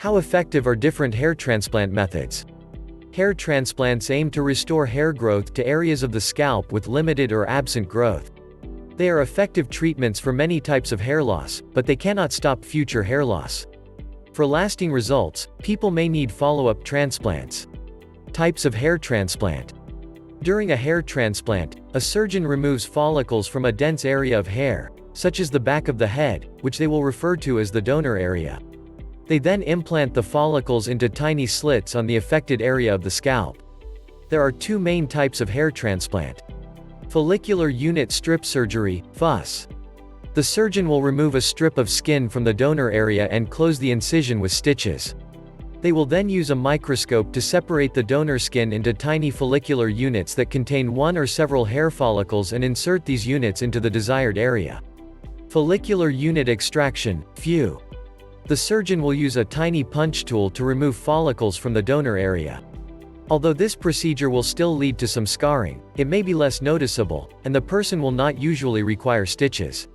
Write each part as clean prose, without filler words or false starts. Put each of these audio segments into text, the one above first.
How effective are different hair transplant methods? Hair transplants aim to restore hair growth to areas of the scalp with limited or absent growth. They are effective treatments for many types of hair loss, but they cannot stop future hair loss. For lasting results, people may need follow-up transplants. Types of hair transplant. During a hair transplant, a surgeon removes follicles from a dense area of hair, such as the back of the head, which they will refer to as the donor area. They then implant the follicles into tiny slits on the affected area of the scalp. There are two main types of hair transplant. Follicular unit strip surgery, FUS. The surgeon will remove a strip of skin from the donor area and close the incision with stitches. They will then use a microscope to separate the donor skin into tiny follicular units that contain one or several hair follicles and insert these units into the desired area. Follicular unit extraction, FU. The surgeon will use a tiny punch tool to remove follicles from the donor area. Although this procedure will still lead to some scarring, it may be less noticeable, and the person will not usually require stitches.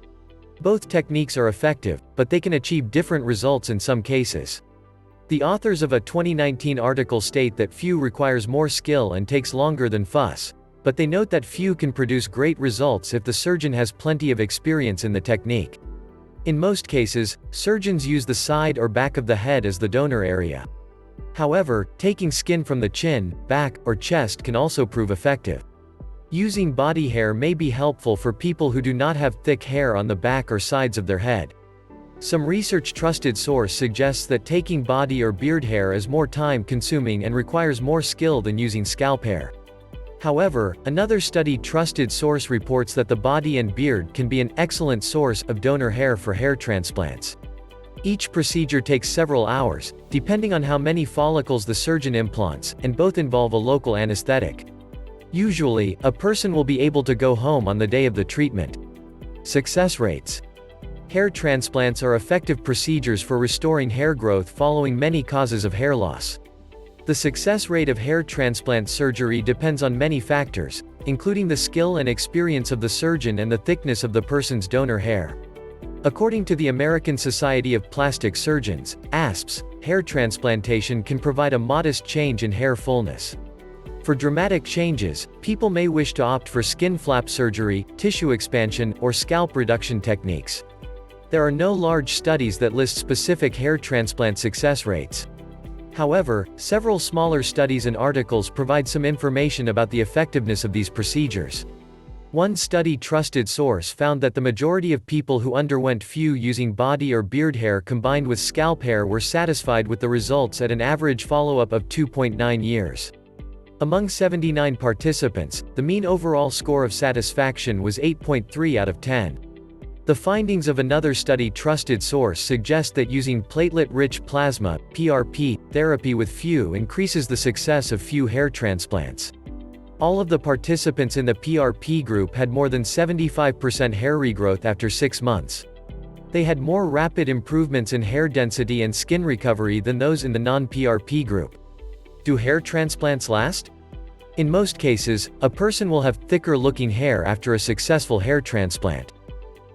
Both techniques are effective, but they can achieve different results in some cases. The authors of a 2019 article state that FU requires more skill and takes longer than FUS, but they note that FU can produce great results if the surgeon has plenty of experience in the technique. In most cases, surgeons use the side or back of the head as the donor area. However, taking skin from the chin, back, or chest can also prove effective. Using body hair may be helpful for people who do not have thick hair on the back or sides of their head. Some research trusted source suggests that taking body or beard hair is more time-consuming and requires more skill than using scalp hair. However, another study trusted source reports that the body and beard can be an excellent source of donor hair for hair transplants. Each procedure takes several hours, depending on how many follicles the surgeon implants, and both involve a local anesthetic. Usually, a person will be able to go home on the day of the treatment. Success rates. Hair transplants are effective procedures for restoring hair growth following many causes of hair loss. The success rate of hair transplant surgery depends on many factors, including the skill and experience of the surgeon and the thickness of the person's donor hair. According to the American Society of Plastic Surgeons, ASPS, hair transplantation can provide a modest change in hair fullness. For dramatic changes, people may wish to opt for skin flap surgery, tissue expansion, or scalp reduction techniques. There are no large studies that list specific hair transplant success rates. However, several smaller studies and articles provide some information about the effectiveness of these procedures. One study trusted source found that the majority of people who underwent FU using body or beard hair combined with scalp hair were satisfied with the results at an average follow-up of 2.9 years. Among 79 participants, the mean overall score of satisfaction was 8.3 out of 10. The findings of another study trusted source suggest that using platelet-rich plasma (PRP) therapy with FU increases the success of FU hair transplants. All of the participants in the PRP group had more than 75% hair regrowth after 6 months. They had more rapid improvements in hair density and skin recovery than those in the non-PRP group. Do hair transplants last? In most cases, a person will have thicker-looking hair after a successful hair transplant.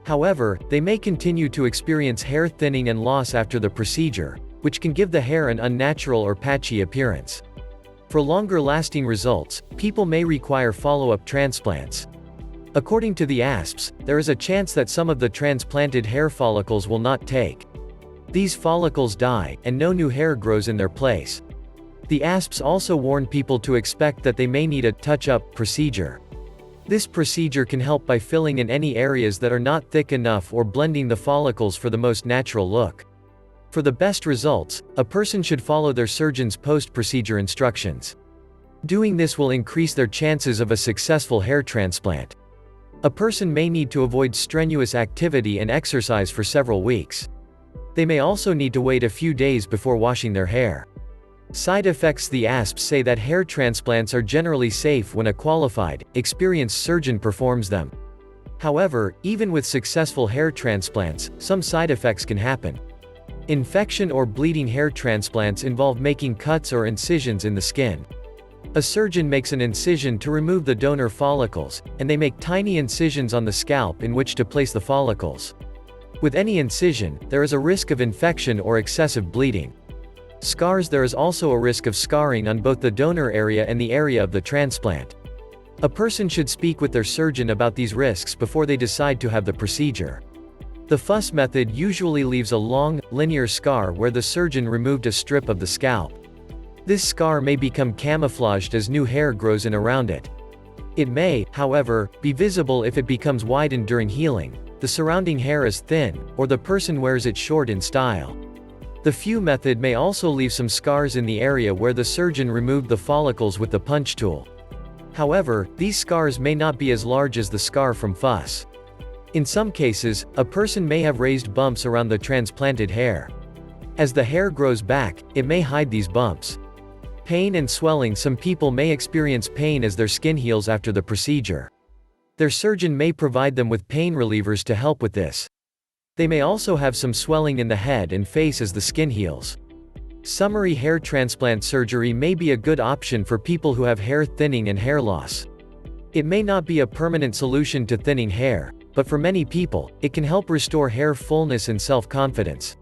However, they may continue to experience hair thinning and loss after the procedure, which can give the hair an unnatural or patchy appearance. For longer-lasting results, people may require follow-up transplants. According to the ASPS, there is a chance that some of the transplanted hair follicles will not take. These follicles die, and no new hair grows in their place. The ASPS also warn people to expect that they may need a touch-up procedure. This procedure can help by filling in any areas that are not thick enough or blending the follicles for the most natural look. For the best results, a person should follow their surgeon's post-procedure instructions. Doing this will increase their chances of a successful hair transplant. A person may need to avoid strenuous activity and exercise for several weeks. They may also need to wait a few days before washing their hair. Side effects. The ASPS say that hair transplants are generally safe when a qualified, experienced surgeon performs them. However, even with successful hair transplants, some side effects can happen. Infection or bleeding. Hair transplants involve making cuts or incisions in the skin. A surgeon makes an incision to remove the donor follicles, and they make tiny incisions on the scalp in which to place the follicles. With any incision, there is a risk of infection or excessive bleeding. Scars. There is also a risk of scarring on both the donor area and the area of the transplant. A person should speak with their surgeon about these risks before they decide to have the procedure. The FUS method usually leaves a long, linear scar where the surgeon removed a strip of the scalp. This scar may become camouflaged as new hair grows in around it. It may, however, be visible if it becomes widened during healing, the surrounding hair is thin, or the person wears it short in style. The FU method may also leave some scars in the area where the surgeon removed the follicles with the punch tool. However, these scars may not be as large as the scar from FUS. In some cases, a person may have raised bumps around the transplanted hair. As the hair grows back, it may hide these bumps. Pain and swelling. Some people may experience pain as their skin heals after the procedure. Their surgeon may provide them with pain relievers to help with this. They may also have some swelling in the head and face as the skin heals. Summary: hair transplant surgery may be a good option for people who have hair thinning and hair loss. It may not be a permanent solution to thinning hair, but for many people, it can help restore hair fullness and self-confidence.